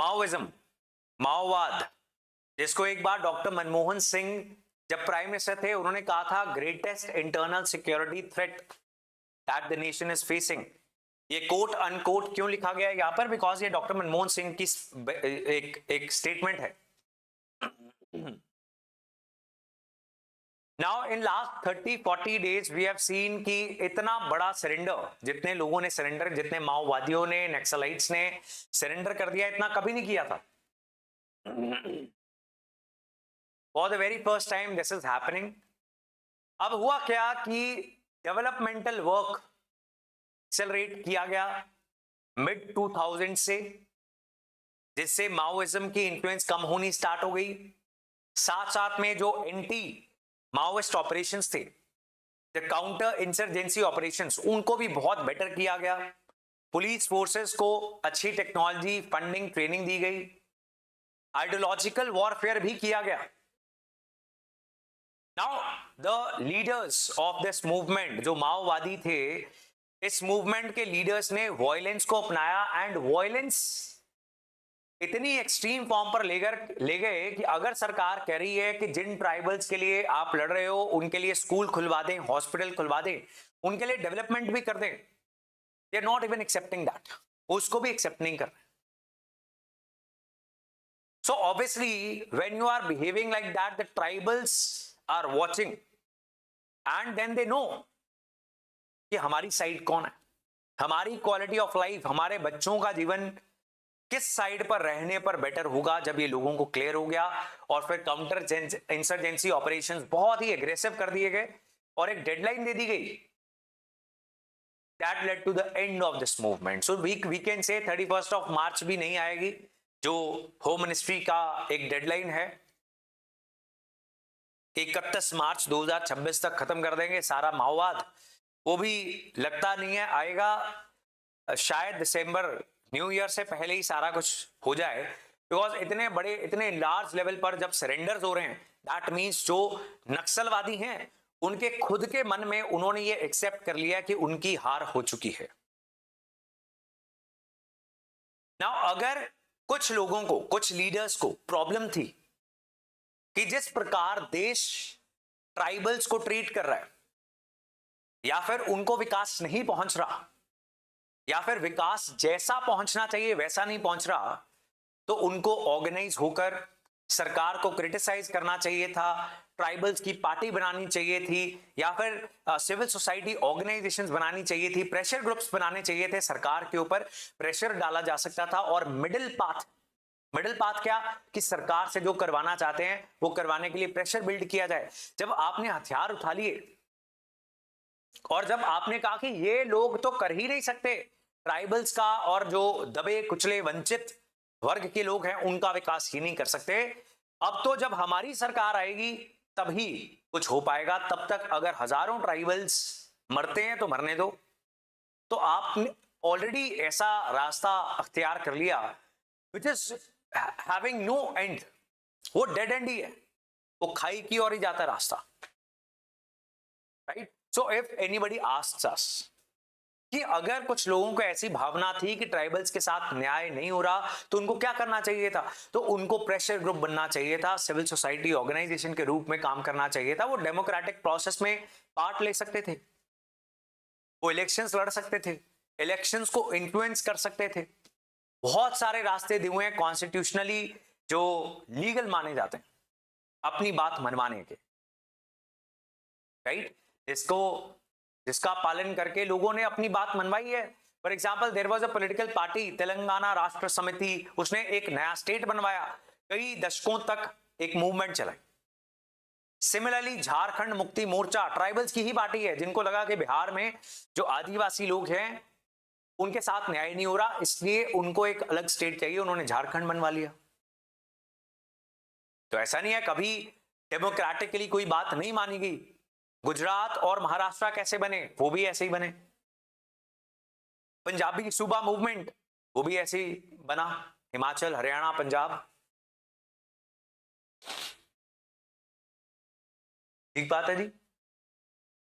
Maoism, माओवाद, जिसको एक बार डॉक्टर मनमोहन सिंह जब प्राइम मिनिस्टर थे उन्होंने कहा था greatest internal security threat that the nation is facing. ये कोट अनकोट क्यों लिखा गया है यहां पर? बिकॉज ये डॉक्टर मनमोहन सिंह की एक स्टेटमेंट है। Now in last 30-40 days we have seen कि इतना बड़ा सरेंडर, जितने लोगों ने सरेंडर, जितने माओवादियों ने, नक्सलाइट्स ने सरेंडर कर दिया, इतना कभी नहीं किया था। For the very first time this is happening. अब हुआ क्या कि डेवलपमेंटल वर्क एक्सेलरेट किया गया मिड 2000 से, जिससे माओइज्म की इन्फ्लुएंस कम होनी स्टार्ट हो गई। साथ साथ में जो एंटी माओइस्ट ऑपरेशंस थे, द काउंटर इंसर्जेंसी ऑपरेशंस, उनको भी बहुत बेटर किया गया। पुलिस फोर्सेस को अच्छी टेक्नोलॉजी, फंडिंग, ट्रेनिंग दी गई। आइडियोलॉजिकल वॉरफेयर भी किया गया। Now the leaders of this movement, जो माओवादी थे, इस मूवमेंट के लीडर्स ने वॉयलेंस को अपनाया एंड वॉयलेंस इतनी एक्सट्रीम फॉर्म पर ले गए कि अगर सरकार कह रही है कि जिन ट्राइबल्स के लिए आप लड़ रहे हो उनके लिए स्कूल खुलवा दें, हॉस्पिटल खुलवा दें, उनके लिए डेवलपमेंट भी कर दें, they are not even accepting that, उसको भी एक्सेप्ट नहीं कर रहे। So obviously when you are behaving like that, the tribals are watching and then they know कि हमारी साइड कौन है, हमारी क्वालिटी ऑफ लाइफ, हमारे बच्चों का जीवन किस साइड पर रहने पर बेटर होगा। जब ये लोगों को क्लियर हो गया और फिर काउंटर इंसर्जेंसी ऑपरेशंस बहुत ही एग्रेसिव कर दिए गए और एक डेडलाइन दे दी गई, that led to the end of this movement. So we can say 31 of March भी नहीं आएगी, जो होम मिनिस्ट्री का एक डेडलाइन है। 31 मार्च 2026 तक खत्म कर देंगे सारा माओवाद, वो भी लगता नहीं है आएगा। शायद दिसंबर, न्यू ईयर से पहले ही सारा कुछ हो जाए, बिकॉज इतने बड़े, इतने लार्ज लेवल पर जब सरेंडर्स हो रहे हैं, दैट मींस जो नक्सलवादी हैं उनके खुद के मन में उन्होंने ये एक्सेप्ट कर लिया कि उनकी हार हो चुकी है। नाउ अगर कुछ लोगों को, कुछ लीडर्स को प्रॉब्लम थी कि जिस प्रकार देश ट्राइबल्स को ट्रीट कर रहा है, या फिर उनको विकास नहीं पहुंच रहा, या फिर विकास जैसा पहुंचना चाहिए वैसा नहीं पहुंच रहा, तो उनको ऑर्गेनाइज होकर सरकार को क्रिटिसाइज करना चाहिए था, ट्राइबल्स की पार्टी बनानी चाहिए थी, या फिर सिविल सोसाइटी ऑर्गेनाइजेशंस बनानी चाहिए थी, प्रेशर ग्रुप्स बनाने चाहिए थे, सरकार के ऊपर प्रेशर डाला जा सकता था। और मिडिल पाथ क्या कि सरकार से जो करवाना चाहते हैं वो करवाने के लिए प्रेशर बिल्ड किया जाए। जब आपने हथियार उठा लिए और जब आपने कहा कि ये लोग तो कर ही नहीं सकते, ट्राइबल्स का और जो दबे कुचले वंचित वर्ग के लोग हैं उनका विकास ही नहीं कर सकते, अब तो जब हमारी सरकार आएगी तभी कुछ हो पाएगा, तब तक अगर हजारों ट्राइबल्स मरते हैं तो मरने दो। तो आपने ऑलरेडी ऐसा रास्ता अख्तियार कर लिया which is having no end, वो डेड एंड ही है, वो खाई की ओर ही जाता रास्ता, right. So if anybody asks us कि अगर कुछ लोगों को ऐसी भावना थी कि ट्राइबल्स के साथ न्याय नहीं हो रहा तो उनको क्या करना चाहिए था, तो उनको प्रेशर ग्रुप बनना चाहिए था, सिविल सोसाइटी ऑर्गेनाइजेशन के रूप में काम करना चाहिए था, वो डेमोक्रेटिक प्रोसेस में पार्ट ले सकते थे, वो इलेक्शंस लड़ सकते थे, इलेक्शंस को इन्फ्लुएंस कर सकते थे। बहुत सारे रास्ते दिए हुए हैं कॉन्स्टिट्यूशनली जो लीगल माने जाते हैं अपनी बात मनवाने के, राइट, जिसका पालन करके लोगों ने अपनी बात मनवाई है। For example there was a political party Telangana Rashtra Samithi, उसने एक नया स्टेट बनवाया, कई दशकों तक एक मूवमेंट चलाई। सिमिलरली झारखंड मुक्ति मोर्चा ट्राइबल्स की ही पार्टी है, जिनको लगा कि बिहार में जो आदिवासी लोग हैं उनके साथ न्याय नहीं हो रहा, इसलिए उनको एक अलग स्टेट चाहिए, उन्होंने झारखंड बनवा लिया। तो ऐसा नहीं है कभी डेमोक्रेटिकली कोई बात नहीं मानी गई। गुजरात और महाराष्ट्र कैसे बने, वो भी ऐसे ही बने। पंजाबी सूबा मूवमेंट, वो भी ऐसे ही बना, हिमाचल, हरियाणा, पंजाब। ठीक बात है जी।